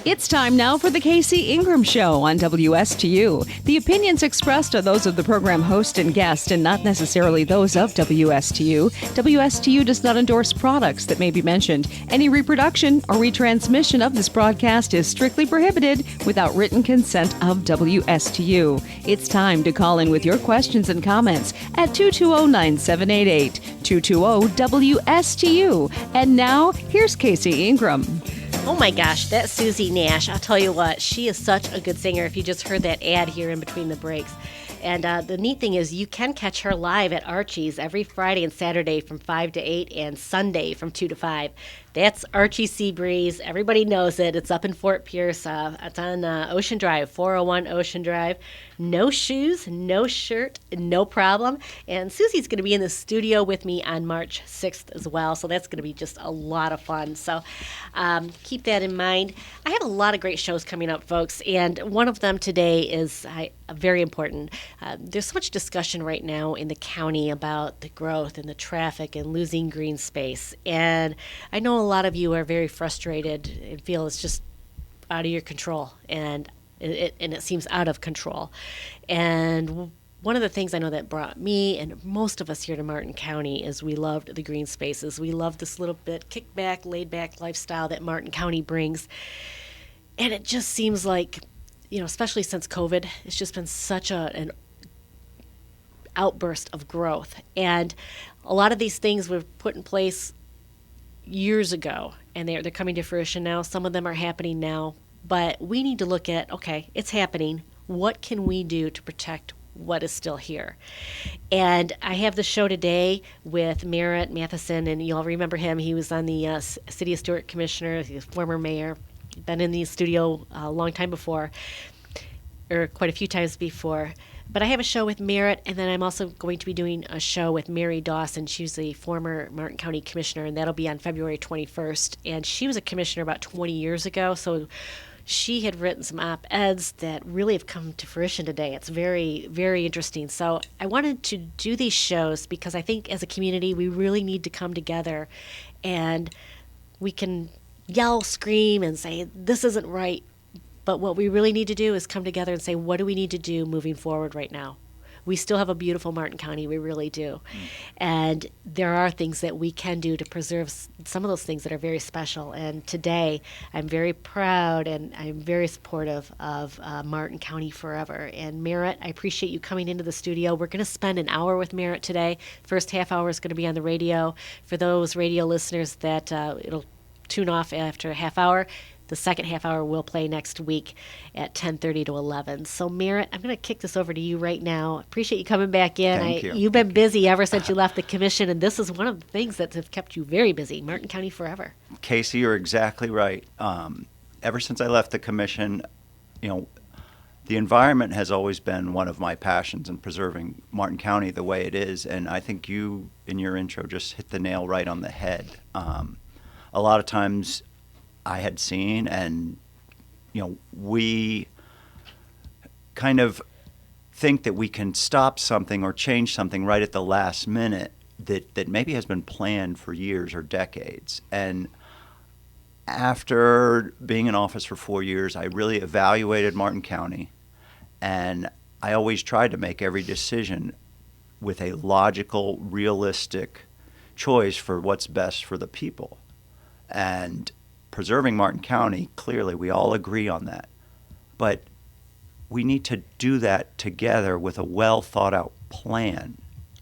It's time now for the Casey Ingram Show on WSTU. The opinions expressed are those of the program host and guest and not necessarily those of WSTU. WSTU does not endorse products that may be mentioned. Any reproduction or retransmission of this broadcast is strictly prohibited without written consent of WSTU. It's time to call in with your questions and comments at 220-9788, 220-WSTU. And now, here's Casey Ingram. Oh my gosh, that Susie Nash, I'll tell you what, she is such a good singer if you just heard that ad here in between the breaks. And the neat thing is you can catch her live at Archie's every Friday and Saturday from 5 to 8 and Sunday from 2 to 5. That's Archie Seabreeze. Everybody knows it. It's up in Fort Pierce. It's on Ocean Drive, 401 Ocean Drive. No shoes, no shirt, no problem. And Susie's going to be in the studio with me on March 6th as well. So that's going to be just a lot of fun. So keep that in mind. I have a lot of great shows coming up, folks. And one of them today is very important. There's so much discussion right now in the county about the growth and the traffic and losing green space. And I know a lot of you are very frustrated and feel it's just out of your control, and it seems out of control. And one of the things I know that brought me and most of us here to Martin County is we loved the green spaces. We loved this little bit kick-back, laid-back lifestyle that Martin County brings. And it just seems like, you know, especially since COVID, it's just been such an outburst of growth. And a lot of these things were put in place years ago, and they're coming to fruition now. Some of them are happening now, but we need to look at, okay, it's happening. What can we do to protect what is still here? And I have the show today with Merritt, Matheson, and you all remember him. He was on the City of Stewart Commissioner, he's a former mayor, been in the studio a long time before, or quite a few times before. But I have a show with Merritt, and then I'm also going to be doing a show with Mary Dawson. She's a former Martin County Commissioner, and that'll be on February 21st. And she was a commissioner about 20 years ago, so she had written some op-eds that really have come to fruition today. It's very, very interesting. So I wanted to do these shows because I think as a community, we really need to come together, and we can yell, scream, and say, this isn't right. But what we really need to do is come together and say, what do we need to do moving forward right now? We still have a beautiful Martin County, we really do. And there are things that we can do to preserve some of those things that are very special. And today, I'm very proud and I'm very supportive of Martin County Forever. And Merritt, I appreciate you coming into the studio. We're going to spend an hour with Merritt today. First half hour is going to be on the radio. For those radio listeners that it'll tune off after a half hour, the second half hour will play next week at 10:30 to 11. So, Merritt, I'm going to kick this over to you right now. Appreciate you coming back in. Thank you. You've been busy ever since you left the commission, and this is one of the things that have kept you very busy, Martin County Forever. Casey, you're exactly right. Ever since I left the commission, you know, the environment has always been one of my passions in preserving Martin County the way it is, and I think you, in your intro, just hit the nail right on the head. A lot of times I had seen, and you know, we kind of think that we can stop something or change something right at the last minute that maybe has been planned for years or decades. And after being in office for 4 years, I really evaluated Martin County, and I always tried to make every decision with a logical, realistic choice for what's best for the people. And preserving Martin County, clearly we all agree on that. But we need to do that together with a well thought out plan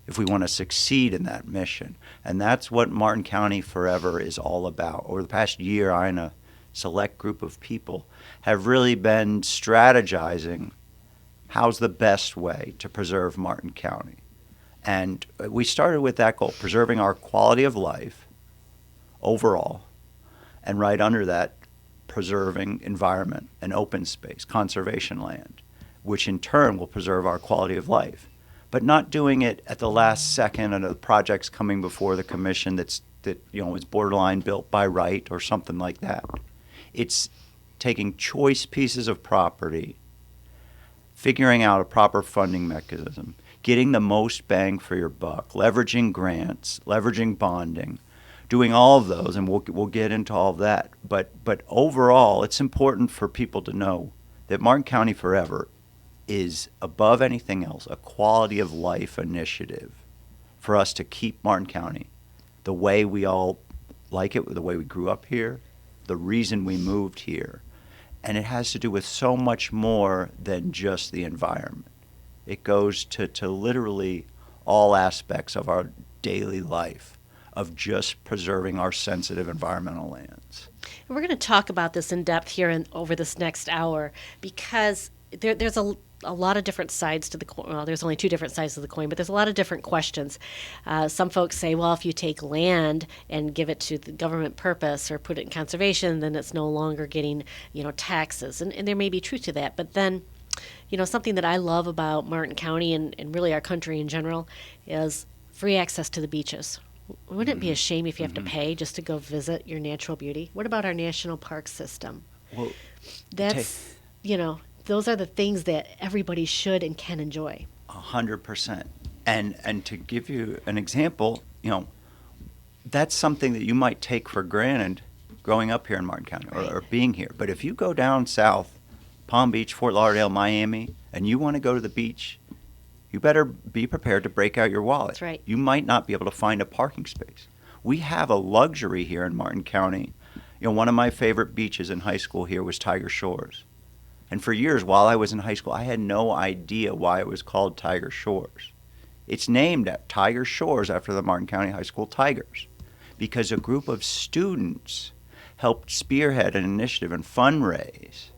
if we want to succeed in that mission. And that's what Martin County Forever is all about. Over the past year, I and a select group of people have really been strategizing how's the best way to preserve Martin County. And we started with that goal, preserving our quality of life overall, and right under that, preserving environment and open space, conservation land, which in turn will preserve our quality of life. But not doing it at the last second and the project's coming before the commission that is borderline built by right or something like that. It's taking choice pieces of property, figuring out a proper funding mechanism, getting the most bang for your buck, leveraging grants, leveraging bonding, doing all of those, and we'll get into all of that. But overall, it's important for people to know that Martin County Forever is, above anything else, a quality of life initiative for us to keep Martin County the way we all like it, the way we grew up here, the reason we moved here. And it has to do with so much more than just the environment. It goes to literally all aspects of our daily life, of just preserving our sensitive environmental lands. We're going to talk about this in depth here over this next hour, because there's a lot of different sides to the coin. Well, there's only two different sides of the coin, but there's a lot of different questions. Some folks say, well, if you take land and give it to the government purpose or put it in conservation, then it's no longer getting, taxes. And there may be truth to that. But then, something that I love about Martin County and really our country in general is free access to the beaches. Wouldn't it be a shame if you have to pay just to go visit your natural beauty? What about our national park system? Well, that's, those are the things that everybody should and can enjoy. 100%. And to give you an example, that's something that you might take for granted growing up here in Martin County or being here. But if you go down south, Palm Beach, Fort Lauderdale, Miami, and you want to go to the beach, you better be prepared to break out your wallet. That's right. You might not be able to find a parking space. We have a luxury here in Martin County. One of my favorite beaches in high school here was Tiger Shores. And for years, while I was in high school, I had no idea why it was called Tiger Shores. It's named at Tiger Shores after the Martin County High School Tigers, because a group of students helped spearhead an initiative and fundraise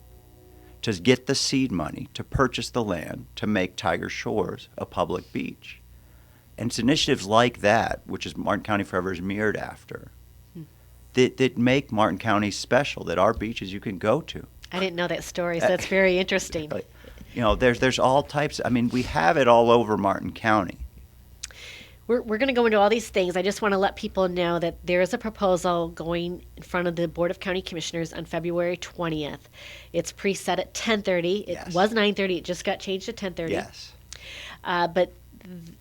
to get the seed money to purchase the land to make Tiger Shores a public beach. And it's initiatives like that, which is Martin County Forever is mirrored after, that make Martin County special, that our beaches you can go to. I didn't know that story, so that's very interesting. There's all types. We have it all over Martin County. We're going to go into all these things. I just want to let people know that there is a proposal going in front of the Board of County Commissioners on February 20th. It's preset at 10:30. It was 9:30. It just got changed to 10:30. Yes. But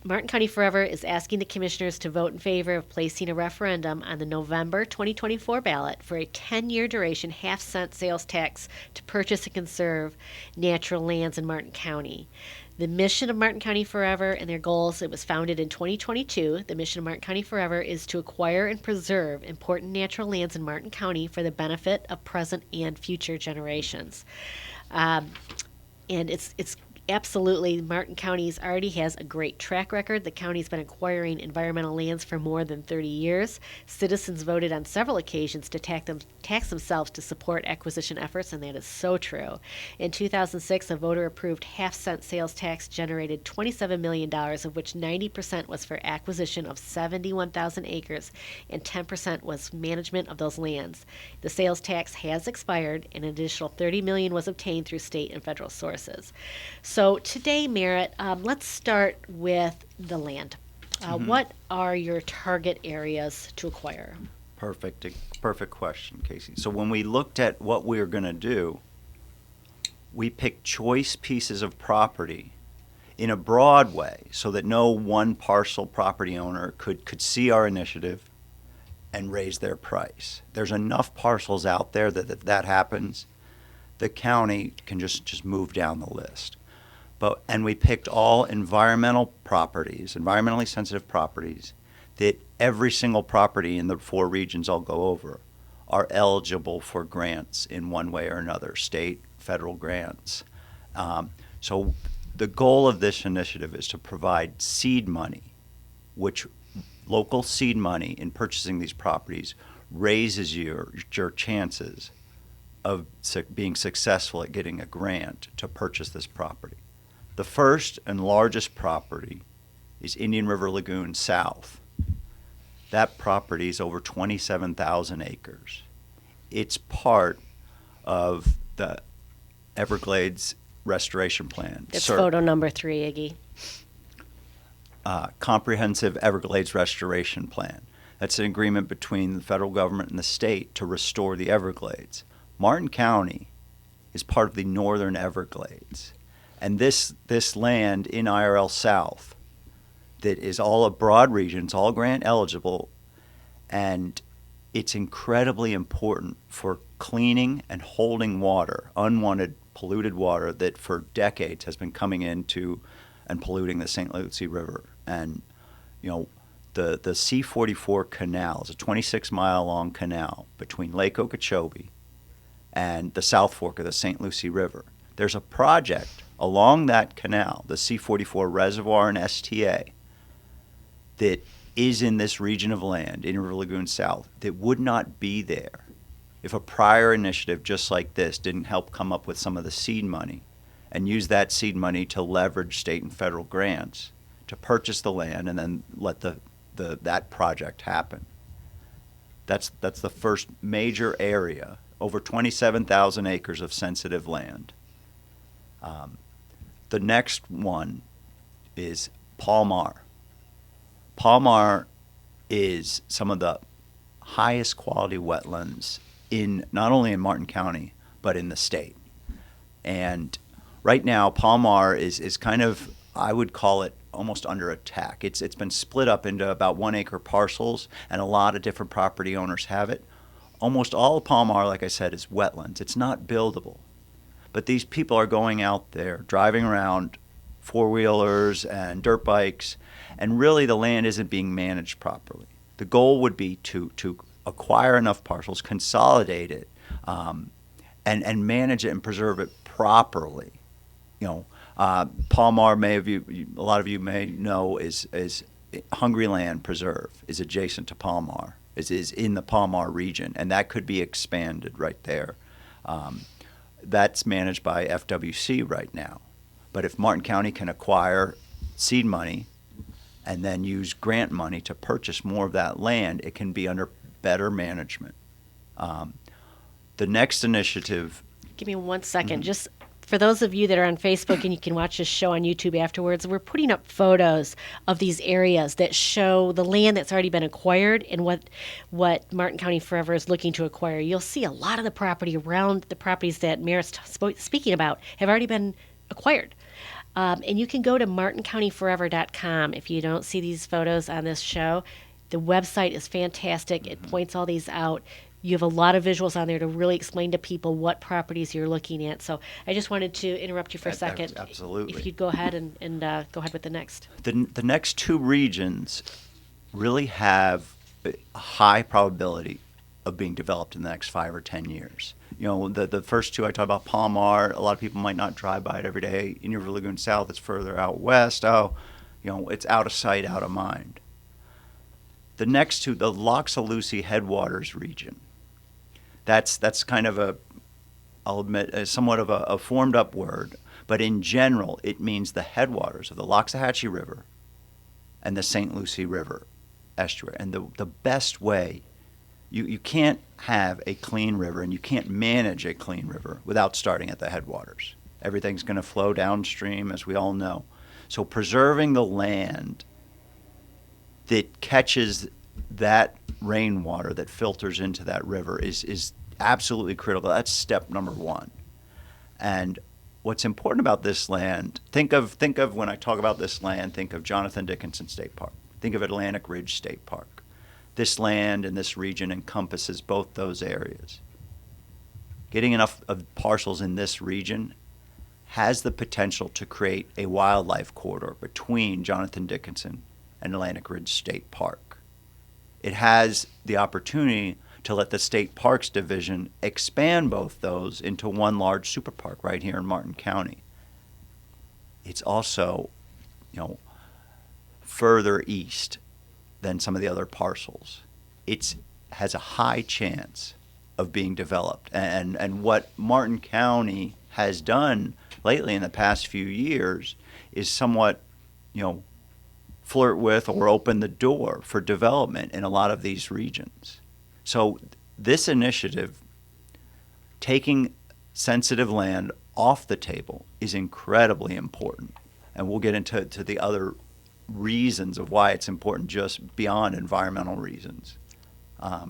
Martin County Forever is asking the commissioners to vote in favor of placing a referendum on the November 2024 ballot for a 10-year duration half-cent sales tax to purchase and conserve natural lands in Martin County. The mission of Martin County Forever and their goals, it was founded in 2022. The mission of Martin County Forever is to acquire and preserve important natural lands in Martin County for the benefit of present and future generations. And it's absolutely, Martin County's already has a great track record. The county's been acquiring environmental lands for more than 30 years. Citizens voted on several occasions to tax themselves to support acquisition efforts, and that is so true. In 2006, a voter approved half-cent sales tax generated $27 million, of which 90% was for acquisition of 71,000 acres and 10% was management of those lands. The sales tax has expired, and an additional $30 million was obtained through state and federal sources. So today, Merritt, let's start with the land. What are your target areas to acquire? Perfect question, Casey. So when we looked at what we were going to do, we picked choice pieces of property in a broad way so that no one parcel property owner could see our initiative and raise their price. There's enough parcels out there that happens. The county can just move down the list. And we picked all environmental properties, environmentally sensitive properties, that every single property in the 4 regions I'll go over are eligible for grants in one way or another, state, federal grants. So the goal of this initiative is to provide seed money, which local seed money in purchasing these properties raises your chances of being successful at getting a grant to purchase this property. The first and largest property is Indian River Lagoon South. That property is over 27,000 acres. It's part of the Everglades Restoration Plan. It's photo number 3, Iggy. Comprehensive Everglades Restoration Plan. That's an agreement between the federal government and the state to restore the Everglades. Martin County is part of the northern Everglades. And this land in IRL South that is all a broad region, it's all grant eligible, And it's incredibly important for cleaning and holding water, unwanted polluted water that for decades has been coming into and polluting the St. Lucie River. And, the C-44 canal is a 26-mile long canal between Lake Okeechobee and the South Fork of the St. Lucie River. There's a project along that canal, the C-44 Reservoir and STA, that is in this region of land, in River Lagoon South, that would not be there if a prior initiative just like this didn't help come up with some of the seed money and use that seed money to leverage state and federal grants to purchase the land and then let that project happen. That's the first major area, over 27,000 acres of sensitive land. The next one is Palmar. Palmar is some of the highest quality wetlands not only in Martin County, but in the state. And right now, Palmar is kind of, I would call it almost under attack. It's been split up into about 1 acre parcels, and a lot of different property owners have it. Almost all of Palmar, like I said, is wetlands. It's not buildable. But these people are going out there, driving around four-wheelers and dirt bikes, and really the land isn't being managed properly. The goal would be to acquire enough parcels, consolidate it, and manage it and preserve it properly. Palmar, a lot of you may know, is Hungry Land Preserve is adjacent to Palmar, is in the Palmar region, and that could be expanded right there. That's managed by FWC right now. But if Martin County can acquire seed money and then use grant money to purchase more of that land, it can be under better management. The next initiative... Give me 1 second. Just for those of you that are on Facebook and you can watch this show on YouTube afterwards, we're putting up photos of these areas that show the land that's already been acquired and what Martin County Forever is looking to acquire. You'll see a lot of the property around the properties that Merritt's speaking about have already been acquired. And you can go to martincountyforever.com if you don't see these photos on this show. The website is fantastic. It points all these out. You have a lot of visuals on there to really explain to people what properties you're looking at. So I just wanted to interrupt you for a second. Absolutely. If you'd go ahead and go ahead with the next. The next two regions really have a high probability of being developed in the next 5 or 10 years. The first two I talked about, Palmar, a lot of people might not drive by it every day. In River Lagoon South, it's further out west. It's out of sight, out of mind. The next two, the Loxalucy Headwaters region, that's kind of I'll admit, somewhat of a formed up word, but in general, it means the headwaters of the Loxahatchee River and the St. Lucie River estuary. And the best way, you can't have a clean river and you can't manage a clean river without starting at the headwaters. Everything's going to flow downstream, as we all know. So preserving the land that catches that rainwater that filters into that river is absolutely critical. That's step number one. And what's important about this land, think of when I talk about this land, think of Jonathan Dickinson State Park. Think of Atlantic Ridge State Park. This land and this region encompasses both those areas. Getting enough of parcels in this region has the potential to create a wildlife corridor between Jonathan Dickinson and Atlantic Ridge State Park. It has the opportunity to let the State Parks Division expand both those into one large super park right here in Martin County. It's also, further east than some of the other parcels. It has a high chance of being developed. And what Martin County has done lately in the past few years is somewhat, flirt with or open the door for development in a lot of these regions. So this initiative, taking sensitive land off the table, is incredibly important. And we'll get into the other reasons of why it's important just beyond environmental reasons. Go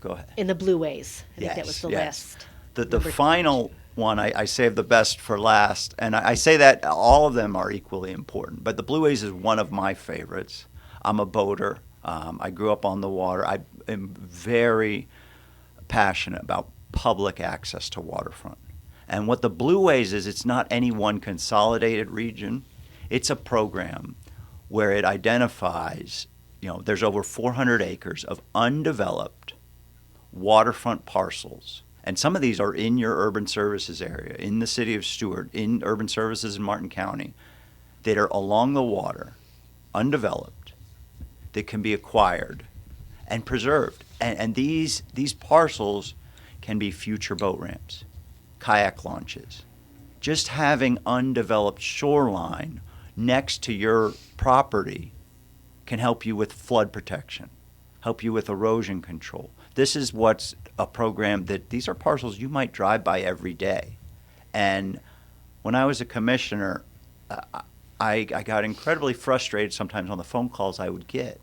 ahead. In the Blue Ways. I think Yes, that was the yes. last. The final one, I saved the best for last, and I say that all of them are equally important, but the Blue Ways is one of my favorites. I'm a boater. I grew up on the water. I am very passionate about public access to waterfront. And what the Blue Ways is, it's not any one consolidated region. It's a program where it identifies, there's over 400 acres of undeveloped waterfront parcels. And some of these are in your urban services area, in the city of Stuart, in urban services in Martin County, that are along the water, undeveloped, that can be acquired and preserved. And these parcels can be future boat ramps, kayak launches. Just having undeveloped shoreline next to your property can help you with flood protection, help you with erosion control. This is what's a program that these are parcels you might drive by every day. And when I was a commissioner, I got incredibly frustrated sometimes on the phone calls I would get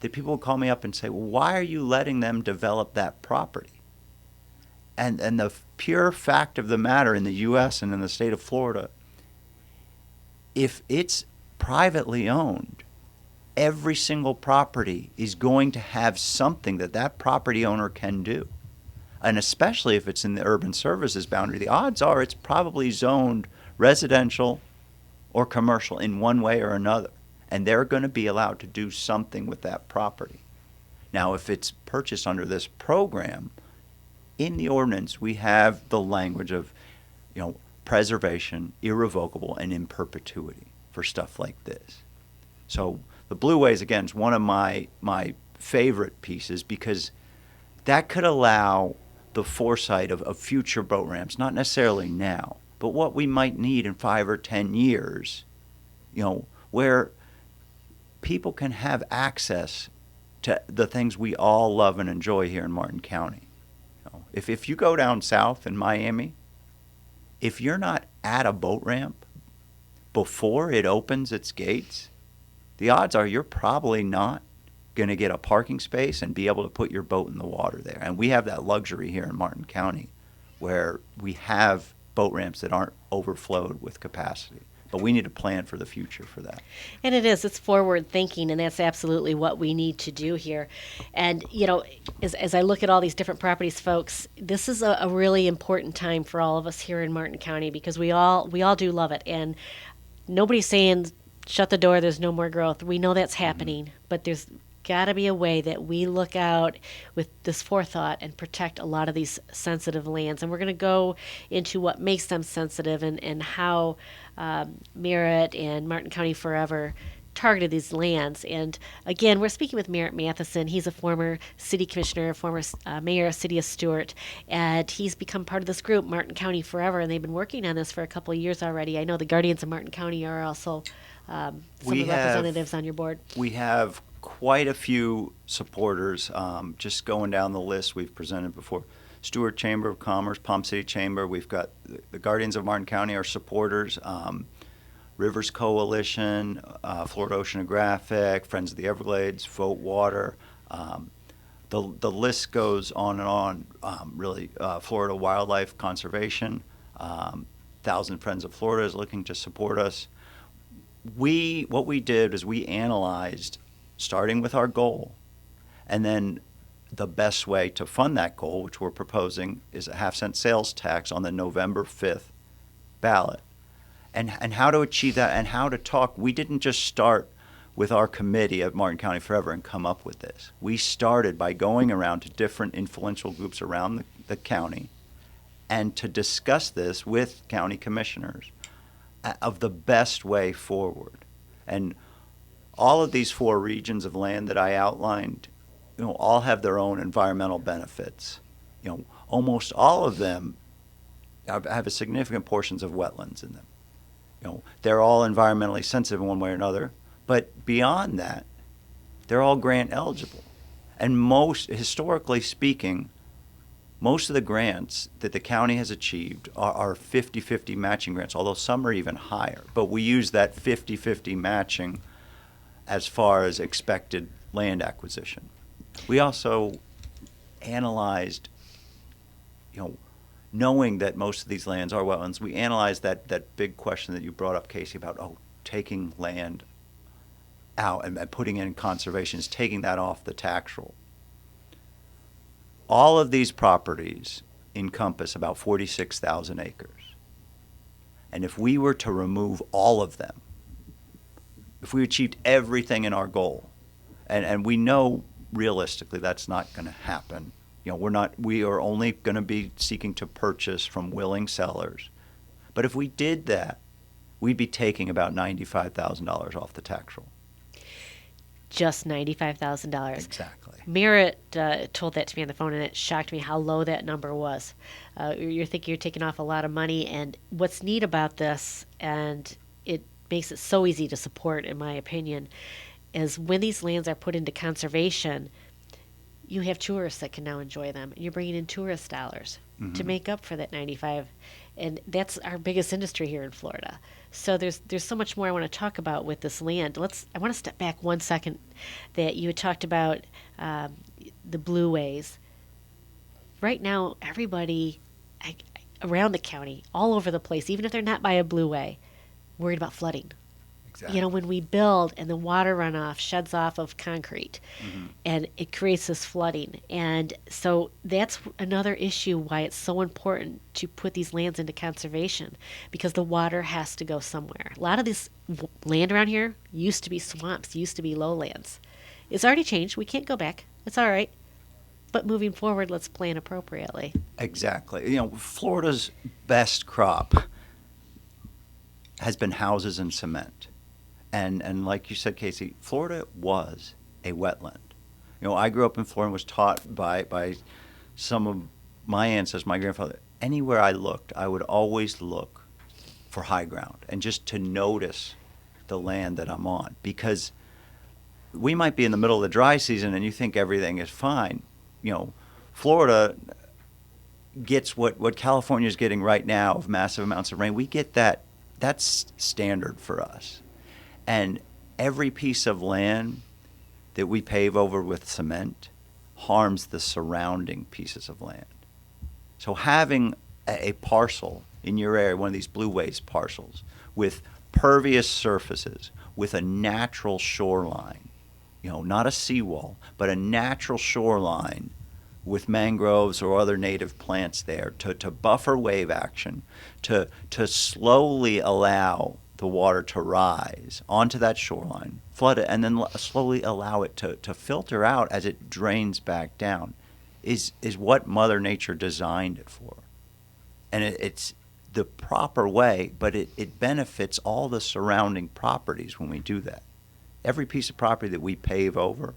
that people would call me up and say, well, why are you letting them develop that property? And the pure fact of the matter in the U.S. and in the state of Florida, if it's privately owned, every single property is going to have something that property owner can do. And especially if it's in the urban services boundary, the odds are it's probably zoned residential or commercial in one way or another. And they're going to be allowed to do something with that property. Now, if it's purchased under this program, in the ordinance we have the language of, preservation, irrevocable, and in perpetuity for stuff like this. So the Blue Ways, again, is one of my favorite pieces because that could allow the foresight of future boat ramps, not necessarily now, but what we might need in 5 or 10 years, where people can have access to the things we all love and enjoy here in Martin County. If you go down south in Miami, if you're not at a boat ramp before it opens its gates, the odds are you're probably not going to get a parking space and be able to put your boat in the water there. And we have that luxury here in Martin County where we have boat ramps that aren't overflowed with capacity. But we need to plan for the future for that. And it's forward thinking, and that's absolutely what we need to do here. And, as I look at all these different properties, folks, this is a really important time for all of us here in Martin County because we all do love it. And nobody's saying, shut the door, there's no more growth. We know that's happening, but there's got to be a way that we look out with this forethought and protect a lot of these sensitive lands. And we're going to go into what makes them sensitive and how Merritt and Martin County Forever targeted these lands. And again, we're speaking with Merritt Matheson. He's a former city commissioner, former mayor of City of Stuart, and he's become part of this group, Martin County Forever, and they've been working on this for a couple of years already. I know the Guardians of Martin County are also some of the representatives on your board. We have quite a few supporters. Just going down the list we've presented before. Stuart Chamber of Commerce, Palm City Chamber. We've got the Guardians of Martin County are supporters. Rivers Coalition, Florida Oceanographic, Friends of the Everglades, Vote Water. The list goes on and on. Really, Florida Wildlife Conservation, Thousand Friends of Florida is looking to support us. What we did is we analyzed, starting with our goal, and then the best way to fund that goal, which we're proposing, is a half-cent sales tax on the November 5th ballot. And how to achieve that and how to talk. We didn't just start with our committee at Martin County Forever and come up with this. We started by going around to different influential groups around the county and to discuss this with county commissioners of the best way forward. And all of these 4 regions of land that I outlined, all have their own environmental benefits. Almost all of them have a significant portions of wetlands in them. They're all environmentally sensitive in one way or another, but beyond that, they're all grant eligible. And historically speaking, most of the grants that the county has achieved are 50-50 matching grants, although some are even higher. But we use that 50-50 matching as far as expected land acquisition. We also analyzed, knowing that most of these lands are wetlands, we analyzed that big question that you brought up, Casey, about taking land out and putting in conservation is taking that off the tax roll. All of these properties encompass about 46,000 acres. And if we were to remove all of them, if we achieved everything in our goal, and we know realistically that's not going to happen. We are only going to be seeking to purchase from willing sellers. But if we did that, we'd be taking about $95,000 off the tax roll. Just $95,000. Exactly. Merritt told that to me on the phone, and it shocked me how low that number was. You're thinking you're taking off a lot of money, and what's neat about this, and it makes it so easy to support, in my opinion, is when these lands are put into conservation, you have tourists that can now enjoy them, and you're bringing in tourist dollars to make up for that 95, and that's our biggest industry here in Florida. So there's so much more I want to talk about with this land. I want to step back 1 second. That you had talked about the blueways. Right now, everybody around the county, all over the place, even if they're not by a blueway, worried about flooding. Exactly. When we build and the water runoff sheds off of concrete and it creates this flooding. And so that's another issue why it's so important to put these lands into conservation, because the water has to go somewhere. A lot of this land around here used to be swamps, used to be lowlands. It's already changed. We can't go back. It's all right. But moving forward, let's plan appropriately. Exactly. Florida's best crop has been houses and cement. And like you said, Casey, Florida was a wetland. I grew up in Florida and was taught by some of my ancestors, my grandfather, anywhere I looked, I would always look for high ground and just to notice the land that I'm on. Because we might be in the middle of the dry season and you think everything is fine. Florida gets what California is getting right now of massive amounts of rain. We get that. That's standard for us. And every piece of land that we pave over with cement harms the surrounding pieces of land. So having a parcel in your area, one of these blue waste parcels, with pervious surfaces, with a natural shoreline, not a seawall, but a natural shoreline with mangroves or other native plants there to buffer wave action, to slowly allow the water to rise onto that shoreline, flood it, and then slowly allow it to filter out as it drains back down, is what Mother Nature designed it for. And it's the proper way, but it benefits all the surrounding properties when we do that. Every piece of property that we pave over,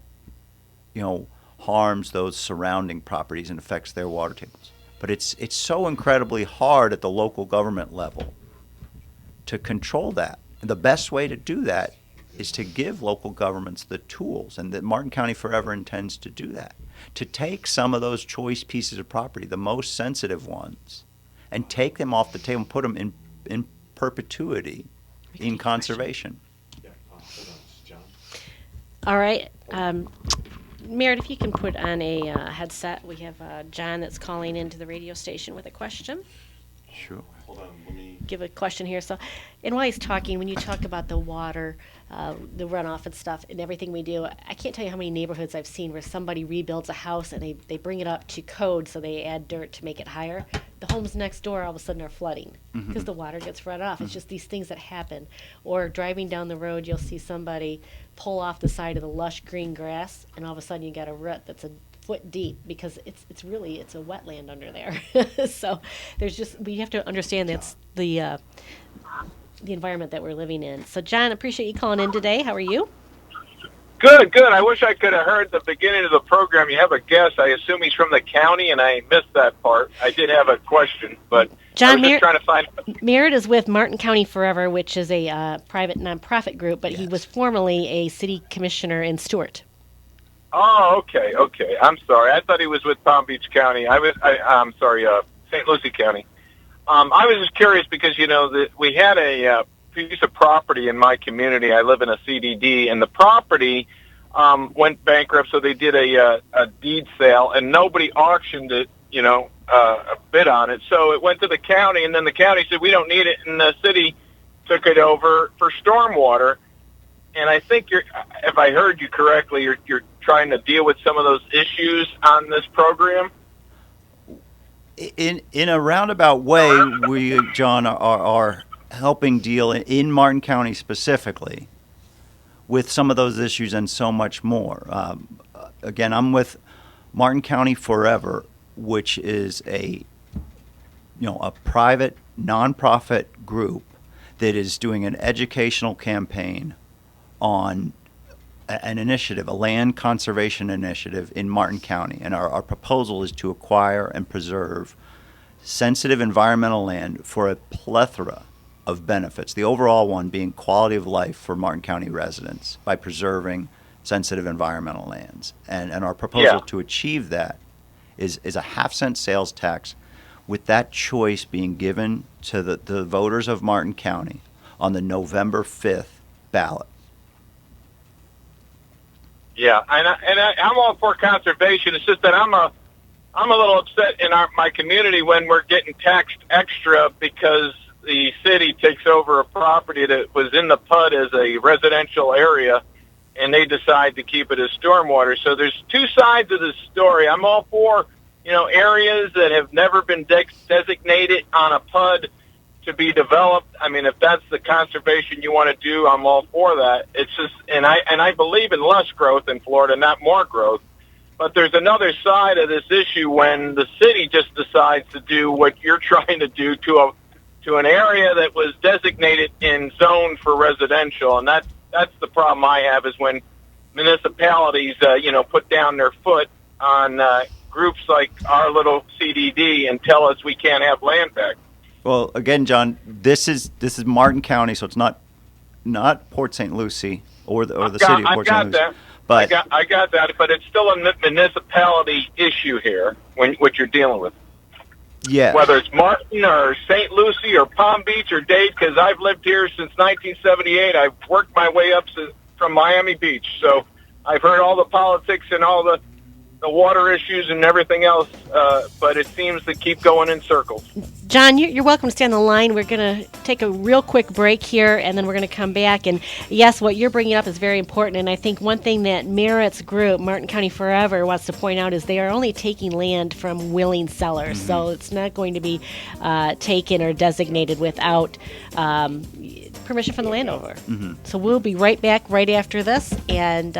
harms those surrounding properties and affects their water tables. But it's so incredibly hard at the local government level to control that. And the best way to do that is to give local governments the tools, and that Martin County Forever intends to do that, to take some of those choice pieces of property, the most sensitive ones, and take them off the table and put them in perpetuity in conservation. All right. Merritt, if you can put on a headset. We have John that's calling into the radio station with a question. Sure. Hold on, let me Give a question here. So, and while he's talking, when you talk about the water, the runoff and stuff, and everything we do, I can't tell you how many neighborhoods I've seen where somebody rebuilds a house and they bring it up to code, so they add dirt to make it higher. The homes next door all of a sudden are flooding because the water gets run off. It's just these things that happen. Or driving down the road, you'll see somebody pull off the side of the lush green grass, and all of a sudden you got a rut that's a foot deep because it's a wetland under there. So we have to understand that's the environment that we're living in. So John, appreciate you calling in today. How are you? Good. I wish I could have heard the beginning of the program. You have a guest. I assume he's from the county, and I missed that part. I did have a question, but John, I was just trying to find... Merritt is with Martin County Forever, which is a private nonprofit group, but he was formerly a city commissioner in Stewart. Oh, okay. I'm sorry. I thought he was with Palm Beach County. I'm sorry, St. Lucie County. I was just curious because, we had a piece of property in my community. I live in a CDD, and the property went bankrupt, so they did a deed sale, and nobody auctioned it, a bid on it. So it went to the county, and then the county said, we don't need it, and the city took it over for stormwater. and I think if I heard you correctly, you're trying to deal with some of those issues on this program. In a roundabout way, we, John, are helping deal in Martin County specifically with some of those issues and so much more. Again, I'm with Martin County Forever, which is a private nonprofit group that is doing an educational campaign on an initiative, a land conservation initiative in Martin County. And our proposal is to acquire and preserve sensitive environmental land for a plethora of benefits. The overall one being quality of life for Martin County residents by preserving sensitive environmental lands. And our proposal to achieve that is a half-cent sales tax, with that choice being given to the voters of Martin County on the November 5th ballot. Yeah, I'm all for conservation. It's just that I'm a little upset in my community when we're getting taxed extra because the city takes over a property that was in the PUD as a residential area, and they decide to keep it as stormwater. So there's two sides of this story. I'm all for areas that have never been designated on a PUD to be developed. I mean, if that's the conservation you want to do, I'm all for that. It's just, and I believe in less growth in Florida, not more growth. But there's another side of this issue when the city just decides to do what you're trying to do to an area that was designated and zoned for residential, and that's the problem I have is when municipalities put down their foot on groups like our little CDD and tell us we can't have land back. Well, again, John, this is Martin County, so it's not Port St. Lucie or the city of Port St. Lucie. That. But I got that, but it's still a municipality issue here what you're dealing with. Yeah. Whether it's Martin or St. Lucie or Palm Beach or Dade, because I've lived here since 1978. I've worked my way up from Miami Beach, so I've heard all the politics and all the water issues and everything else, but it seems to keep going in circles. John, you're welcome to stay on the line. We're going to take a real quick break here, and then we're going to come back. And yes, what you're bringing up is very important, and I think one thing that Merritt's group, Martin County Forever, wants to point out is they are only taking land from willing sellers, so it's not going to be taken or designated without permission from the landowner. So we'll be right back right after this, and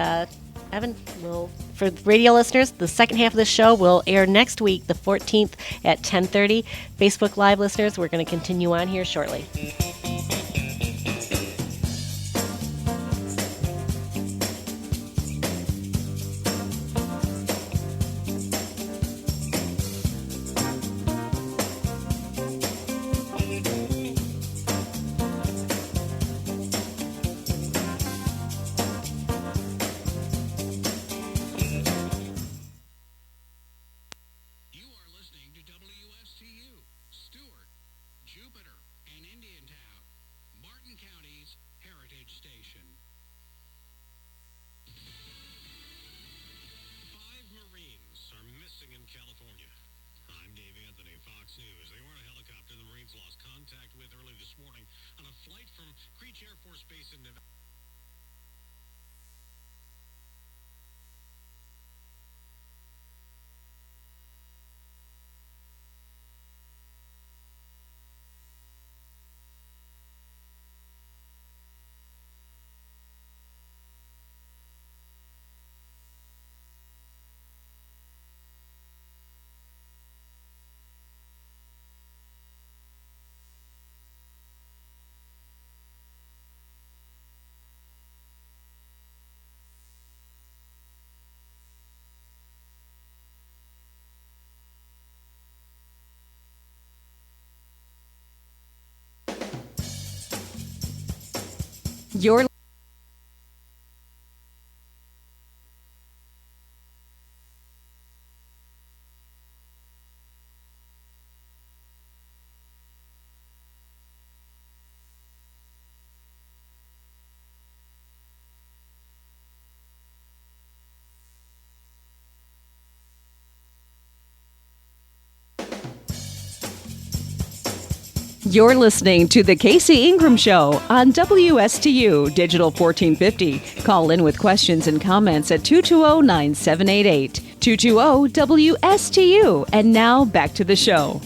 Evan will... For radio listeners, the second half of the show will air next week, the 14th at 10:30. Facebook Live listeners, we're going to continue on here shortly. You're You're listening to The Casey Ingram Show on WSTU Digital 1450. Call in with questions and comments at 220-9788. 220-WSTU. And now back to the show.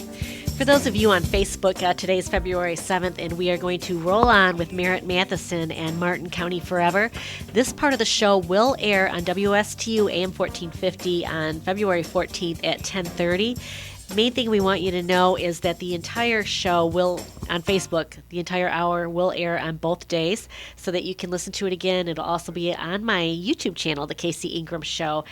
For those of you on Facebook, today is February 7th, and we are going to roll on with Merritt, Matheson, and Martin County Forever. This part of the show will air on WSTU AM 1450 on February 14th at 10:30. Main thing we want you to know is that the entire show will, on Facebook, the entire hour will air on both days so that you can listen to it again. It'll also be on my YouTube channel, The Casey Ingram Show.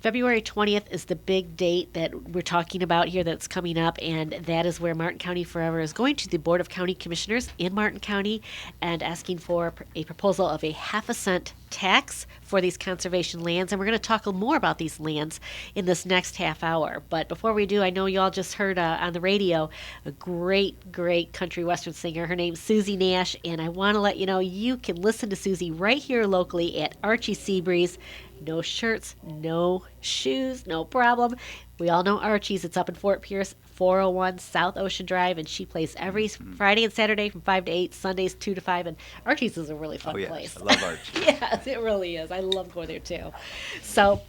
February 20th is the big date that we're talking about here that's coming up, and that is where Martin County Forever is going to the Board of County Commissioners in Martin County and asking for a proposal of a half-a-cent tax for these conservation lands. And we're going to talk more about these lands in this next half hour. But before we do, I know you all just heard on the radio a great country western singer. Her name's Susie Nash, and I want to let you know you can listen to Susie right here locally at Archie Seabreeze. No shirts, no shoes, no problem. We all know Archie's. It's up in Fort Pierce, 401 South Ocean Drive, and she plays every Friday and Saturday from 5 to 8, Sundays 2 to 5, and Archie's is a really fun place. I love Archie's. Yes, it really is. I love going there too. So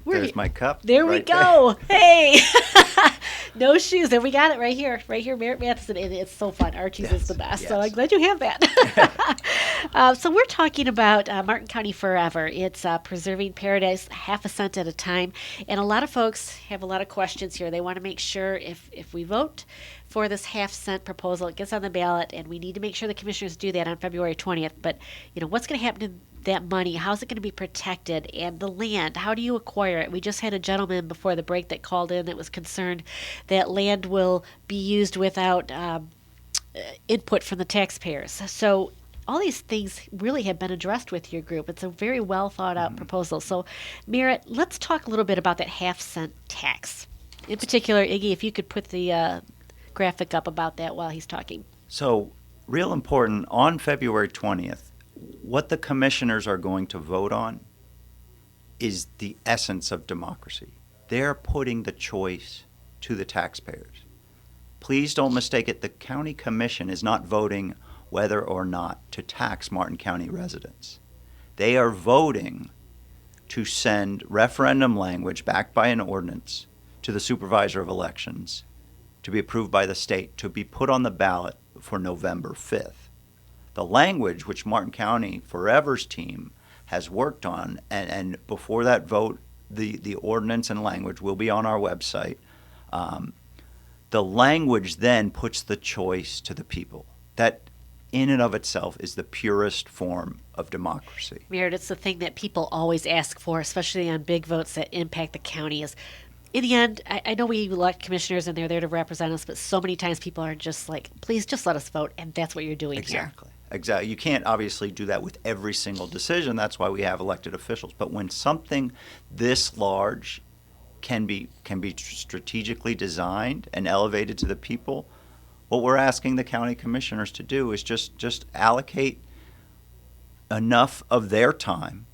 there's my cup. There we go. Hey, no shoes, and we got it right here, Merritt, Matheson, and it's so fun. Archie's is the best. So I'm glad you have that. So we're talking about Martin County Forever. It's preserving paradise half a cent at a time, and a lot of folks have a lot of questions here. They want to make sure if we vote for this half-cent proposal, it gets on the ballot, and we need to make sure the commissioners do that on February 20th. But what's going to happen to that money? How's it going to be protected? And the land, how do you acquire it? We just had a gentleman before the break that called in that was concerned that land will be used without input from the taxpayers. So all these things really have been addressed with your group. It's a very well thought out proposal. So Merritt, let's talk a little bit about that half-cent tax. In particular, Iggy, if you could put the graphic up about that while he's talking. So real important, on February 20th, what the commissioners are going to vote on is the essence of democracy. They're putting the choice to the taxpayers. Please don't mistake it. The county commission is not voting whether or not to tax Martin County residents. They are voting to send referendum language backed by an ordinance to the supervisor of elections to be approved by the state to be put on the ballot for November 5th. The language which Martin County Forever's team has worked on, and before that vote, the ordinance and language will be on our website. The language then puts the choice to the people. That in and of itself is the purest form of democracy. Merritt, it's the thing that people always ask for, especially on big votes that impact the county, is in the end, I know we elect commissioners and they're there to represent us, but so many times people are just like, please just let us vote, and that's what you're doing here. Exactly. You can't obviously do that with every single decision. That's why we have elected officials. But when something this large can be strategically designed and elevated to the people, what we're asking the county commissioners to do is just allocate enough of their time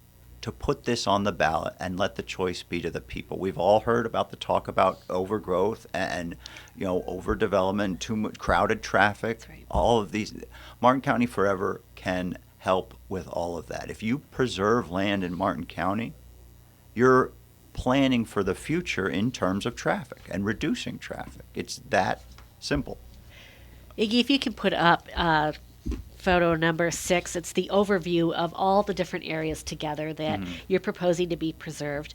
to put this on the ballot and let the choice be to the people. We've all heard about the talk about overgrowth and overdevelopment, too much crowded traffic. That's right. All of these. Martin County Forever can help with all of that. If you preserve land in Martin County, you're planning for the future in terms of traffic and reducing traffic. It's that simple. Iggy, if you can put up photo number 6, it's the overview of all the different areas together that you're proposing to be preserved.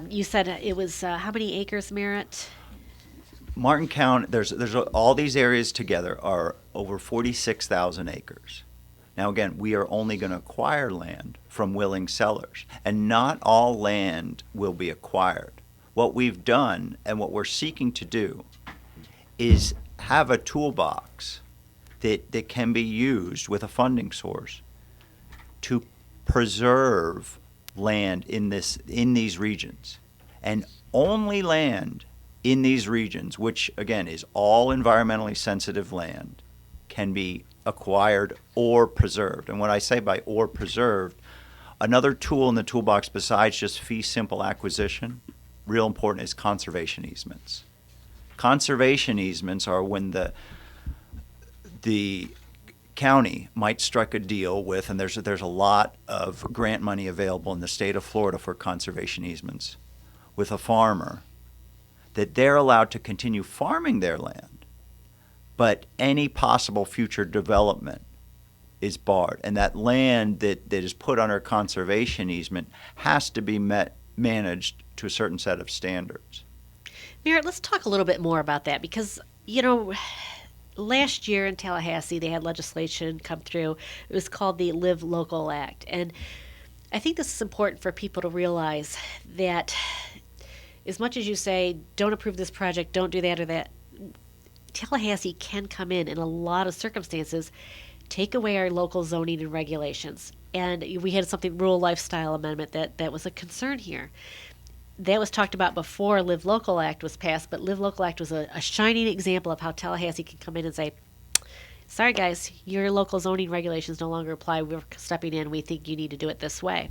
You said it was how many acres, Merritt? Martin County, there's all these areas together are over 46,000 acres. Now again, we are only going to acquire land from willing sellers, and not all land will be acquired. What we've done and what we're seeking to do is have a toolbox that can be used with a funding source to preserve land in these regions. And only land in these regions, which again is all environmentally sensitive land, can be acquired or preserved. And when I say by or preserved, another tool in the toolbox besides just fee simple acquisition, real important, is conservation easements. Conservation easements are when the county might strike a deal with, and there's a lot of grant money available in the state of Florida for conservation easements, with a farmer, that they're allowed to continue farming their land, but any possible future development is barred. And that land that is put under conservation easement has to be managed to a certain set of standards. Merritt, let's talk a little bit more about that because, last year in Tallahassee, they had legislation come through. It was called the Live Local Act. And I think this is important for people to realize that as much as you say, don't approve this project, don't do that or that, Tallahassee can come in a lot of circumstances, take away our local zoning and regulations. And we had something, rural lifestyle amendment, that was a concern here. That was talked about before Live Local Act was passed, but Live Local Act was a shining example of how Tallahassee can come in and say, sorry guys, your local zoning regulations no longer apply. We're stepping in. We think you need to do it this way.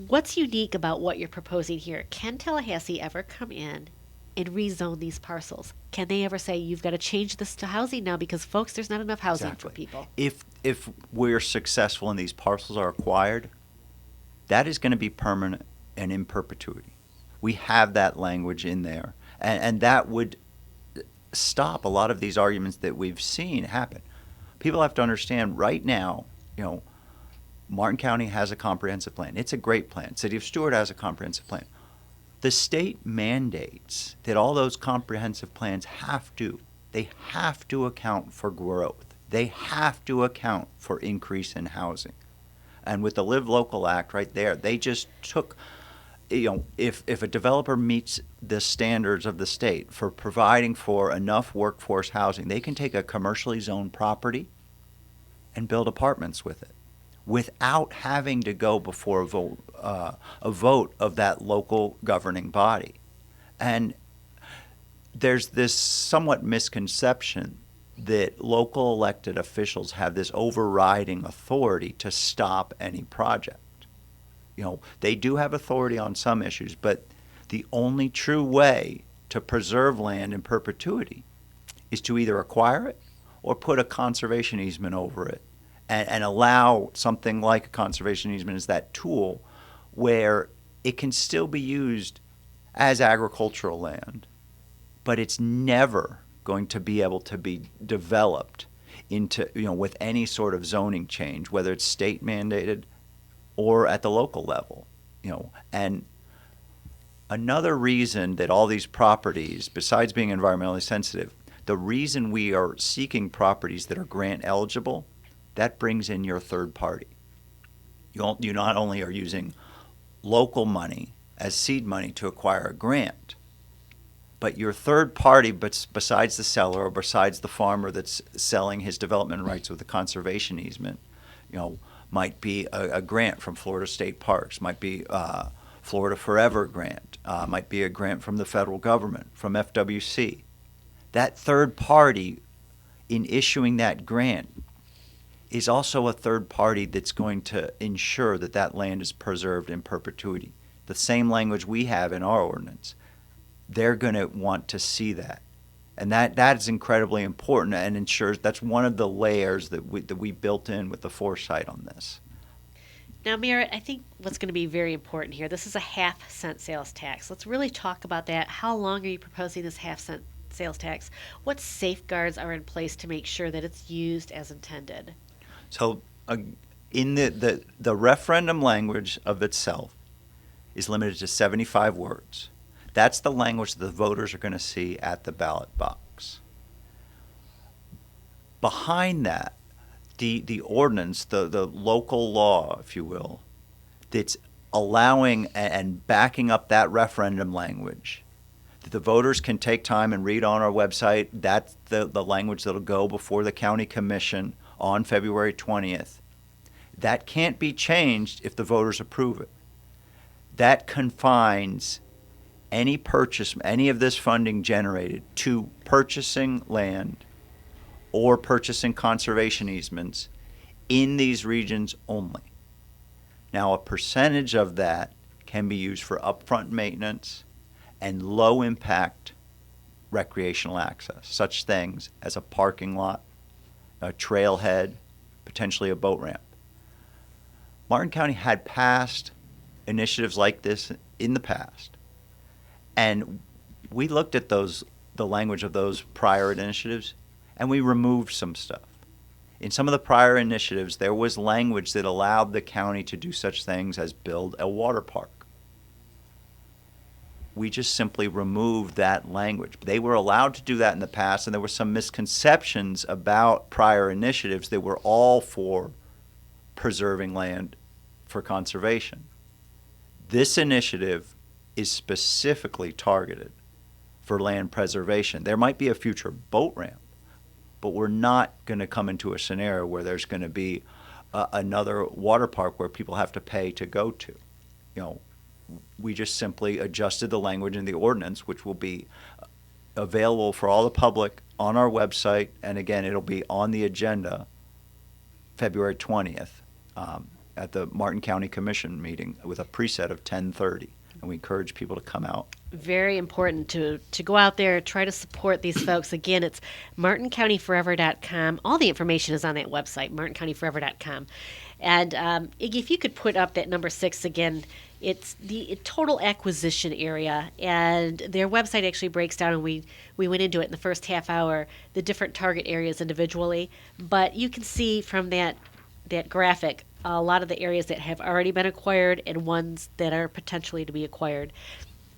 What's unique about what you're proposing here? Can Tallahassee ever come in and rezone these parcels? Can they ever say, you've got to change this to housing now because, folks, there's not enough housing for people? If we're successful and these parcels are acquired, that is going to be permanent and in perpetuity. We have that language in there, and that would stop a lot of these arguments that we've seen happen. People have to understand right now, Martin County has a comprehensive plan. It's a great plan. City of Stuart has a comprehensive plan. The state mandates that all those comprehensive plans have to account for growth. They have to account for increase in housing. And with the Live Local Act right there, they just took, if a developer meets the standards of the state for providing for enough workforce housing, they can take a commercially zoned property and build apartments with it without having to go before a vote of that local governing body. And there's this somewhat misconception that local elected officials have this overriding authority to stop any project. They do have authority on some issues, but the only true way to preserve land in perpetuity is to either acquire it or put a conservation easement over it and allow something like a conservation easement as that tool where it can still be used as agricultural land, but it's never going to be able to be developed into, with any sort of zoning change, whether it's state mandated or at the local level, And another reason that all these properties, besides being environmentally sensitive, the reason we are seeking properties that are grant eligible, that brings in your third party. You not only are using local money as seed money to acquire a grant, but your third party, besides the seller or besides the farmer that's selling his development rights with a conservation easement, might be a grant from Florida State Parks, might be Florida Forever grant, might be a grant from the federal government, from FWC. That third party in issuing that grant is also a third party that's going to ensure that that land is preserved in perpetuity. The same language we have in our ordinance. They're going to want to see that. And that is incredibly important and ensures that's one of the layers that we built in with the foresight on this. Now, Merritt, I think what's going to be very important here, this is a half-cent sales tax. Let's really talk about that. How long are you proposing this half-cent sales tax? What safeguards are in place to make sure that it's used as intended? So in the referendum language of itself is limited to 75 words. That's the language that the voters are going to see at the ballot box. Behind that, the ordinance, the local law, if you will, that's allowing and backing up that referendum language, that the voters can take time and read on our website. That's the language that'll go before the county commission on February 20th. That can't be changed if the voters approve it. That confines any of this funding generated to purchasing land or purchasing conservation easements in these regions only. Now, a percentage of that can be used for upfront maintenance and low-impact recreational access, such things as a parking lot a trailhead, potentially a boat ramp. Martin County had passed initiatives like this in the past, and we looked at the language of those prior initiatives, and we removed some stuff. In some of the prior initiatives, there was language that allowed the county to do such things as build a water park. We just simply removed that language. They were allowed to do that in the past, and there were some misconceptions about prior initiatives that were all for preserving land for conservation. This initiative is specifically targeted for land preservation. There might be a future boat ramp, but we're not going to come into a scenario where there's going to be another water park where people have to pay to go to. We just simply adjusted the language in the ordinance, which will be available for all the public on our website, and again, it'll be on the agenda February 20th at the Martin County Commission meeting with a preset of 10:30, and we encourage people to come out. Very important to go out there, try to support these folks. Again, it's martincountyforever.com. All the information is on that website, martincountyforever.com. And Iggy, if you could put up that number 6 again, it's the total acquisition area, and their website actually breaks down, and we went into it in the first half hour, the different target areas individually. But you can see from that graphic a lot of the areas that have already been acquired and ones that are potentially to be acquired.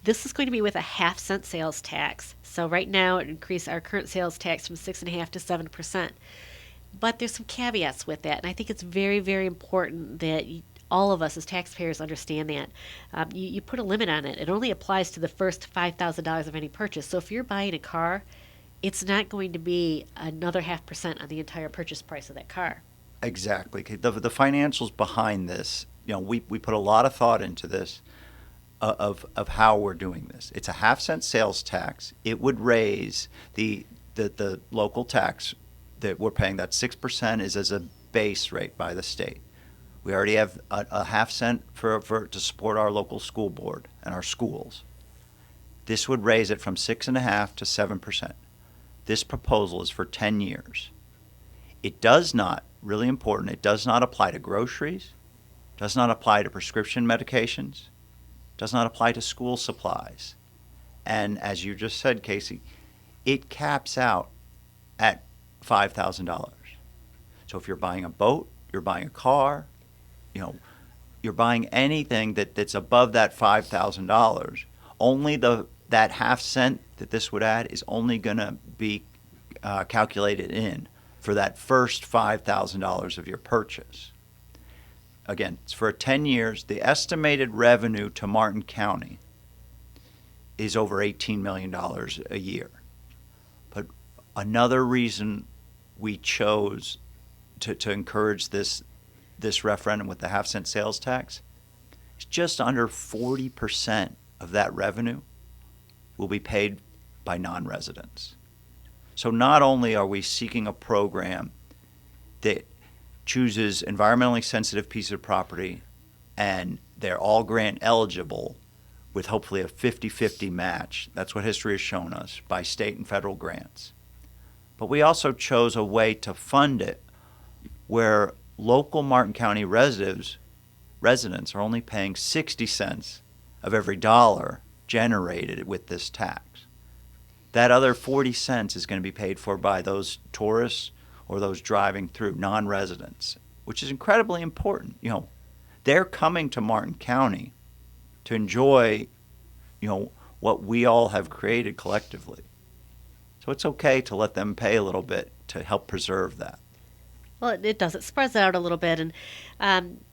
This is going to be with a 1/2 cent sales tax. So right now it increased our current sales tax from 6.5% to 7%. But there's some caveats with that, and I think it's very, very important that all of us as taxpayers understand that. You put a limit on it. It only applies to the first $5,000 of any purchase. So if you're buying a car, it's not going to be another 0.5% on the entire purchase price of that car. Exactly. The financials behind this, we put a lot of thought into this of how we're doing this. It's a 1/2 cent sales tax. It would raise the local tax that we're paying. That 6% is as a base rate by the state. We already have a 1/2 cent to support our local school board and our schools. This would raise it from 6.5% to 7%. This proposal is for 10 years. It does not, really important, it does not apply to groceries, does not apply to prescription medications, does not apply to school supplies. And as you just said, Casey, it caps out at $5,000. So if you're buying a boat, you're buying a car, you're buying anything that's above that $5,000, only that 1/2 cent that this would add is only going to be calculated in for that first $5,000 of your purchase. Again, it's for 10 years. The estimated revenue to Martin County is over $18 million a year. But another reason we chose to encourage this referendum with the 1/2 cent sales tax is just under 40% of that revenue will be paid by non-residents. So not only are we seeking a program that chooses environmentally sensitive pieces of property and they're all grant eligible with hopefully a 50-50 match, that's what history has shown us, by state and federal grants. But we also chose a way to fund it where local Martin County residents are only paying 60 cents of every dollar generated with this tax. That other 40 cents is going to be paid for by those tourists or those driving through, non-residents, which is incredibly important. They're coming to Martin County to enjoy, what we all have created collectively. So it's okay to let them pay a little bit to help preserve that. Well, it does. It spreads it out a little bit. And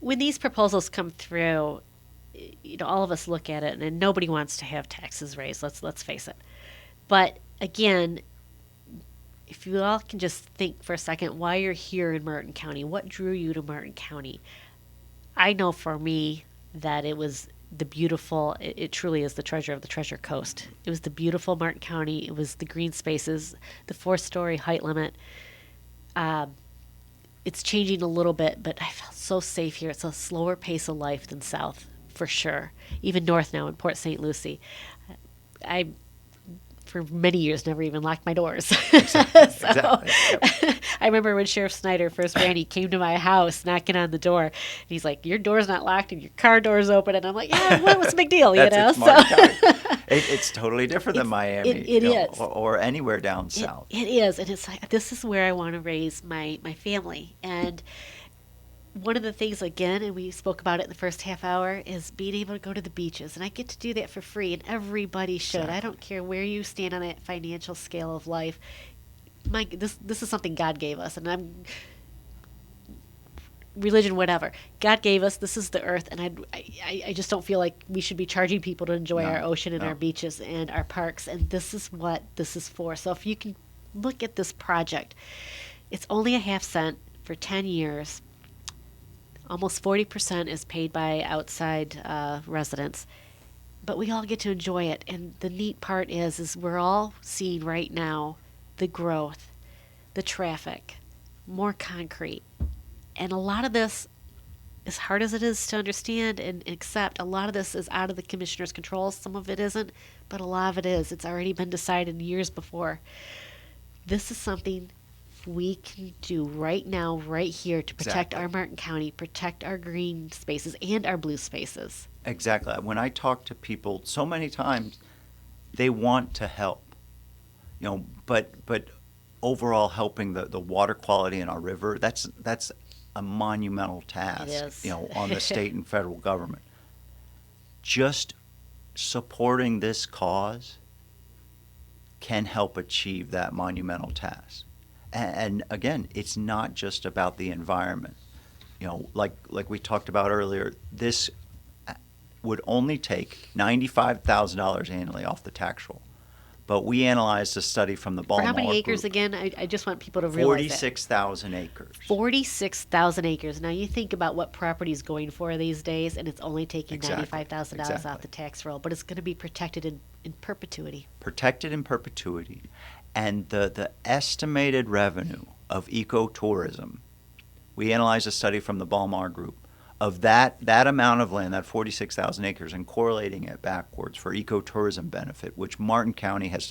when these proposals come through, all of us look at it, and nobody wants to have taxes raised. Let's face it. But again, if you all can just think for a second why you're here in Merritt County, what drew you to Merritt County? I know for me that it was the beautiful, it truly is the treasure of the Treasure Coast. It was the beautiful Merritt County. It was the green spaces, the 4-story height limit. It's changing a little bit, but I felt so safe here. It's a slower pace of life than south, for sure. Even north now in Port St. Lucie. for many years, never even locked my doors. Exactly. So, Exactly. Yep. I remember when Sheriff Snyder first ran, he came to my house knocking on the door. And he's like, your door's not locked and your car door's open. And I'm like, yeah, what's the big deal, you know? It's Martin County. It's totally different than Miami it you know, is. or anywhere down south. It is. And it's like, this is where I want to raise my family. And one of the things, again, and we spoke about it in the first half hour, is being able to go to the beaches. And I get to do that for free, and everybody should. Exactly. I don't care where you stand on that financial scale of life. This is something God gave us, and I'm religion, whatever. God gave us. This is the earth, and I just don't feel like we should be charging people to enjoy our ocean and our beaches and our parks. And this is what this is for. So if you can look at this project, it's only a half cent for 10 years. Almost 40% is paid by outside residents, but we all get to enjoy it. And the neat part is we're all seeing right now the growth, the traffic, more concrete. And a lot of this, as hard as it is to understand and accept, a lot of this is out of the commissioner's control. Some of it isn't, but a lot of it is. It's already been decided years before. This is something we can do right now, right here, to protect our Martin County, protect our green spaces and our blue spaces. Exactly. When I talk to people, so many times they want to help, but overall helping the water quality in our river, that's a monumental task, It is. On the state and federal government. Just supporting this cause can help achieve that monumental task. And again, it's not just about the environment. Like we talked about earlier, this would only take $95,000 annually off the tax roll. But we analyzed a study from the Baltimore For how many acres group. again? I just want people to realize 46,000 acres. 46,000 acres. Now you think about what property is going for these days, and it's only taking Exactly. $95,000 Exactly. off the tax roll, but it's going to be protected in perpetuity. Protected in perpetuity. And the estimated revenue of ecotourism, we analyzed a study from the Baltimore group, of that amount of land, that 46,000 acres, and correlating it backwards for ecotourism benefit, which Martin County has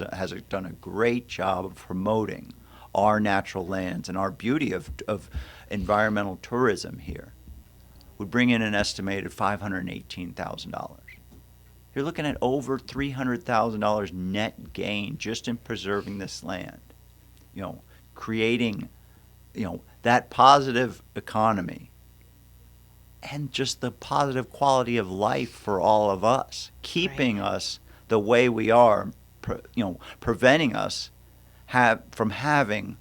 done a great job of promoting our natural lands and our beauty of environmental tourism here, would bring in an estimated $518,000. You're looking at over $300,000 net gain just in preserving this land, creating, that positive economy and just the positive quality of life for all of us, keeping us the way we are, preventing us from having,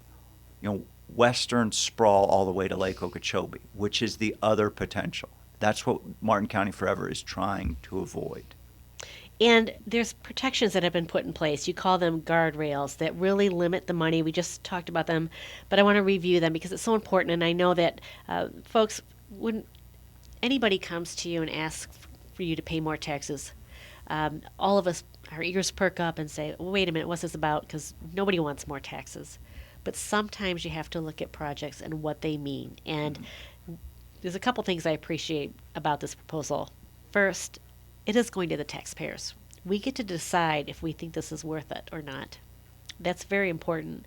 western sprawl all the way to Lake Okeechobee, which is the other potential. That's what Martin County Forever is trying to avoid. And there's protections that have been put in place. You call them guardrails that really limit the money. We just talked about them, but I want to review them because it's so important. And I know that folks, when anybody comes to you and asks for you to pay more taxes, all of us, our ears perk up and say, well, wait a minute, what's this about? Because nobody wants more taxes. But sometimes you have to look at projects and what they mean. And there's a couple things I appreciate about this proposal. First, it is going to the taxpayers. We get to decide if we think this is worth it or not. That's very important.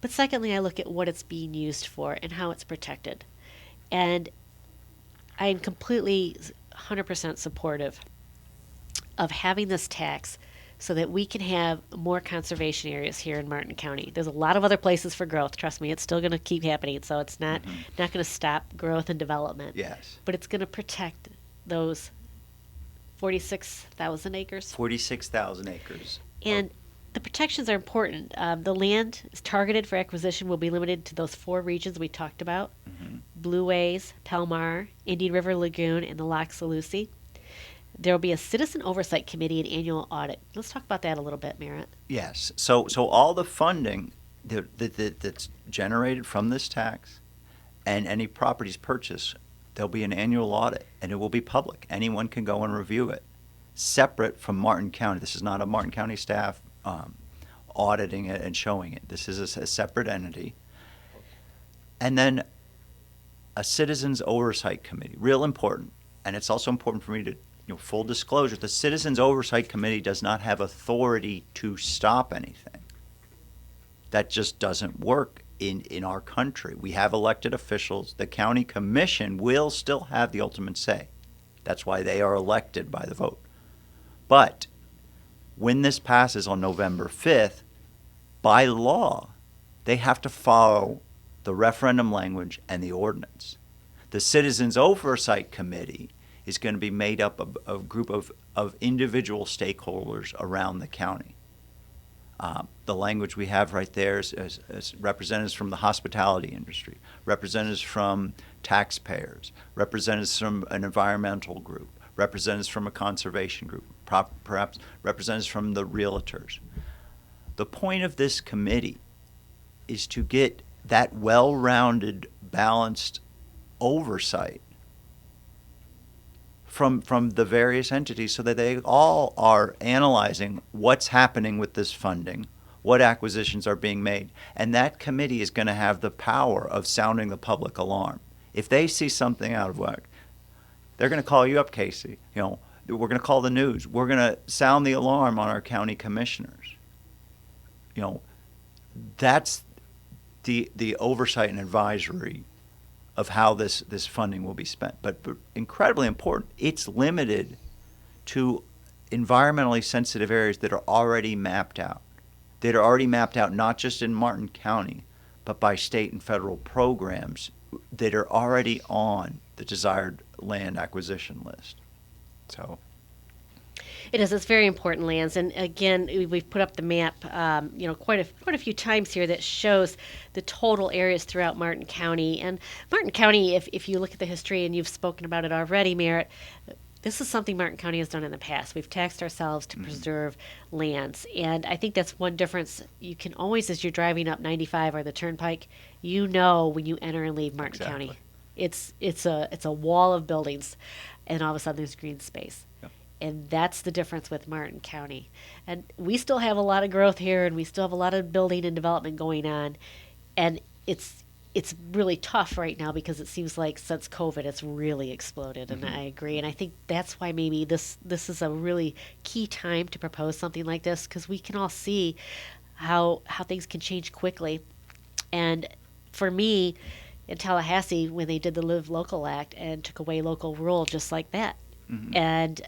But secondly, I look at what it's being used for and how it's protected. And I am completely 100% supportive of having this tax so that we can have more conservation areas here in Martin County. There's a lot of other places for growth. Trust me, it's still going to keep happening. So it's not going to stop growth and development. Yes. But it's going to protect those 46,000 acres. 46,000 acres. And the protections are important. The land is targeted for acquisition will be limited to those 4 regions we talked about. Blue Ways, Palmar, Indian River Lagoon, and the Loch Salusi. There will be a citizen oversight committee and annual audit. Let's talk about that a little bit, Merritt. Yes. So all the funding that's generated from this tax and any properties purchased, there'll be an annual audit, and it will be public. Anyone can go and review it, separate from Martin County. This is not a Martin County staff auditing it and showing it. This is a separate entity. And then a citizens oversight committee, real important. And it's also important for me full disclosure, the Citizens Oversight Committee does not have authority to stop anything. That just doesn't work in our country. We have elected officials. The county commission will still have the ultimate say. That's why they are elected by the vote. But when this passes on November 5th, by law, they have to follow the referendum language and the ordinance. The Citizens Oversight Committee is going to be made up of a group of individual stakeholders around the county. The language we have right there is representatives from the hospitality industry, representatives from taxpayers, representatives from an environmental group, representatives from a conservation group, perhaps representatives from the realtors. The point of this committee is to get that well-rounded, balanced oversight from the various entities so that they all are analyzing what's happening with this funding, what acquisitions are being made. And that committee is going to have the power of sounding the public alarm. If they see something out of whack, they're going to call you up, Casey. We're going to call the news. We're going to sound the alarm on our county commissioners. That's the oversight and advisory of how this funding will be spent. But incredibly important, it's limited to environmentally sensitive areas that are already mapped out. That are already mapped out not just in Martin County, but by state and federal programs that are already on the desired land acquisition list. So it is. It's very important lands, and again, we've put up the map, quite a few times here that shows the total areas throughout Martin County. And Martin County, if you look at the history, and you've spoken about it already, Merritt, this is something Martin County has done in the past. We've taxed ourselves to preserve lands, and I think that's one difference. You can always, as you're driving up 95 or the Turnpike, when you enter and leave Martin County, it's a wall of buildings, and all of a sudden there's green space. And that's the difference with Martin County. And we still have a lot of growth here, and we still have a lot of building and development going on. And it's really tough right now because it seems like since COVID, it's really exploded. And I agree. And I think that's why maybe this is a really key time to propose something like this, because we can all see how things can change quickly. And for me, in Tallahassee, when they did the Live Local Act and took away local rule just like that. And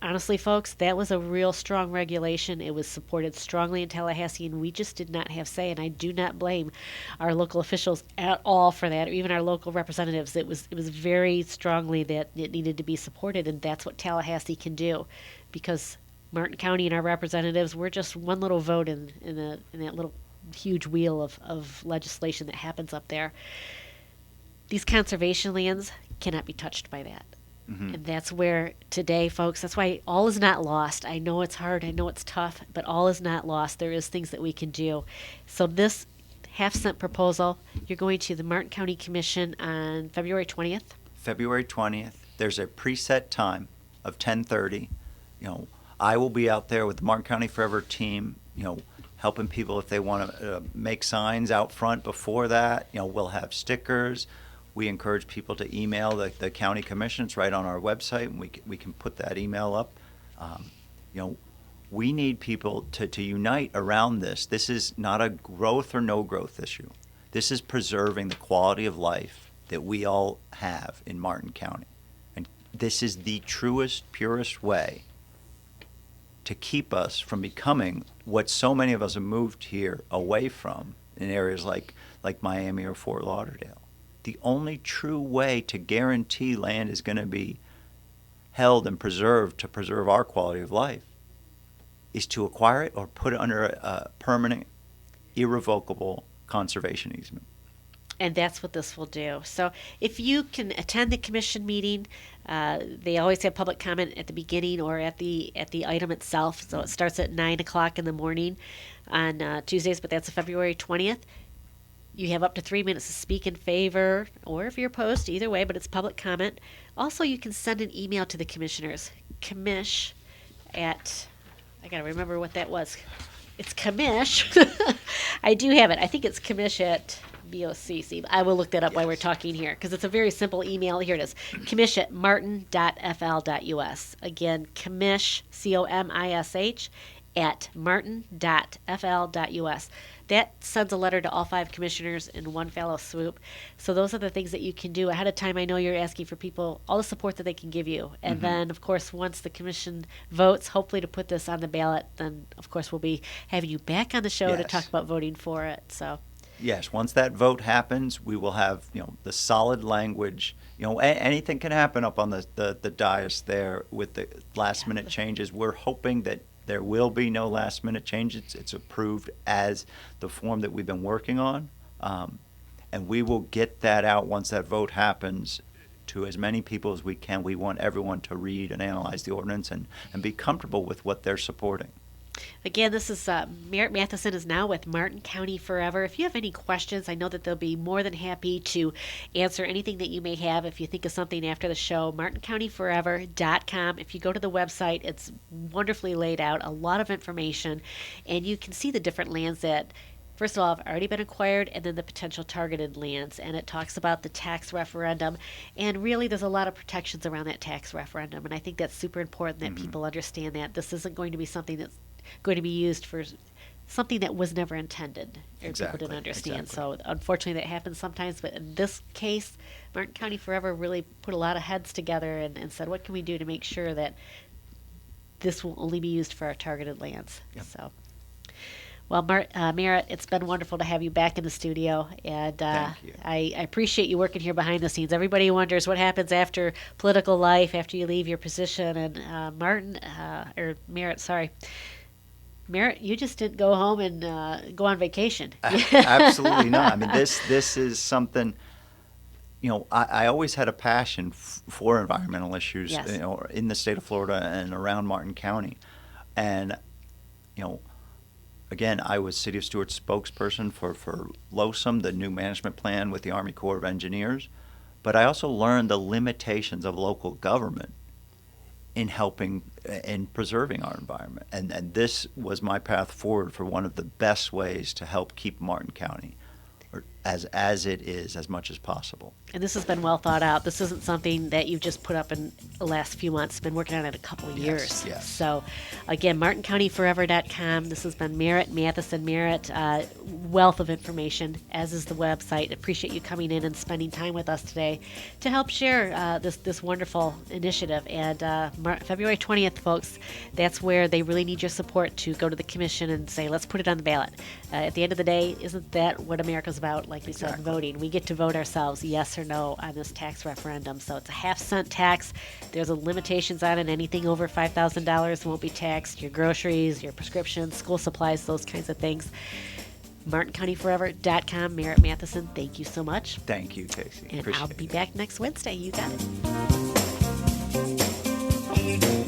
honestly, folks, that was a real strong regulation. It was supported strongly in Tallahassee, and we just did not have say. And I do not blame our local officials at all for that, or even our local representatives. It was very strongly that it needed to be supported, and that's what Tallahassee can do, because Martin County and our representatives, we're just one little vote in that little huge wheel of legislation that happens up there. These conservation lands cannot be touched by that. And that's where today, folks, that's why all is not lost. I know it's hard. I know it's tough, but all is not lost. There is things that we can do. So this half-cent proposal, you're going to the Martin County Commission on February 20th? February 20th. There's a preset time of 10:30. I will be out there with the Martin County Forever team, helping people if they want to make signs out front before that. We'll have stickers. We encourage people to email the county commission. It's right on our website, and we can put that email up. We need people to unite around this. This is not a growth or no growth issue. This is preserving the quality of life that we all have in Martin County. And this is the truest, purest way to keep us from becoming what so many of us have moved here away from in areas like Miami or Fort Lauderdale. The only true way to guarantee land is going to be held and preserved to preserve our quality of life is to acquire it or put it under a permanent, irrevocable conservation easement. And that's what this will do. So if you can attend the commission meeting, they always have public comment at the beginning or at the item itself. So it starts at 9 o'clock in the morning on Tuesdays, but that's February 20th. You have up to 3 minutes to speak in favor or if you're opposed, either way, but it's public comment. Also, you can send an email to the commissioners. Commish at, I got to remember what that was. It's commish. I do have it. I think it's commish at BOCC. I will look that up while we're talking here because it's a very simple email. Here it is. commish@martin.fl.us. Again, commish, COMISH, at martin.fl.us. That sends a letter to all 5 commissioners in one fellow swoop. So those are the things that you can do ahead of time. I know you're asking for people all the support that they can give you. And then, of course, once the commission votes, hopefully to put this on the ballot, then, of course, we'll be having you back on the show to Yes. talk about voting for it. So Yes, once that vote happens, we will have, the solid language. Anything can happen up on the dais there with the last minute changes. We're hoping that there will be no last minute changes. It's approved as the form that we've been working on. And we will get that out once that vote happens to as many people as we can. We want everyone to read and analyze the ordinance and be comfortable with what they're supporting. again, this is Merritt Matheson is now with Martin County Forever. If you have any questions, I know that they'll be more than happy to answer anything that you may have. If you think of something after the show, martincountyforever.com. If you go to the website, it's wonderfully laid out, a lot of information, and you can see the different lands that, first of all, have already been acquired, and then the potential targeted lands. And it talks about the tax referendum. And really, there's a lot of protections around that tax referendum. And I think that's super important that people understand that this isn't going to be something that's going to be used for something that was never intended, or Exactly, people didn't understand. exactly. So unfortunately, that happens sometimes. But in this case, Martin County Forever really put a lot of heads together and said, what can we do to make sure that this will only be used for our targeted lands? Yep. So. Well, Merritt, it's been wonderful to have you back in the studio, and Thank you. I appreciate you working here behind the scenes. Everybody wonders what happens after political life, after you leave your position, and Merritt, you just didn't go home and go on vacation. Absolutely not. I mean, this is something. I always had a passion for environmental issues. Yes. In the state of Florida and around Martin County, and again, I was City of Stewart spokesperson for LOSUM, the new management plan with the Army Corps of Engineers. But I also learned the limitations of local government in helping in preserving our environment. And this was my path forward for one of the best ways to help keep Martin County as it is as much as possible. And this has been well thought out. This isn't something that you've just put up in the last few months. Been working on it a couple of years. Yes. So, again, martincountyforever.com. This has been Merritt Matheson. Merritt, wealth of information, as is the website. Appreciate you coming in and spending time with us today to help share this wonderful initiative. And February 20th, folks, that's where they really need your support to go to the commission and say, let's put it on the ballot. At the end of the day, isn't that what America's about? Like you said, Exactly. voting. We get to vote ourselves, yes or no, on this tax referendum. So it's a half-cent tax. There's limitations on it. Anything over $5,000 won't be taxed. Your groceries, your prescriptions, school supplies, those kinds of things. martincountyforever.com. Merritt Matheson, thank you so much. Thank you, Casey. And Appreciate I'll be it. back next Wednesday. You got it.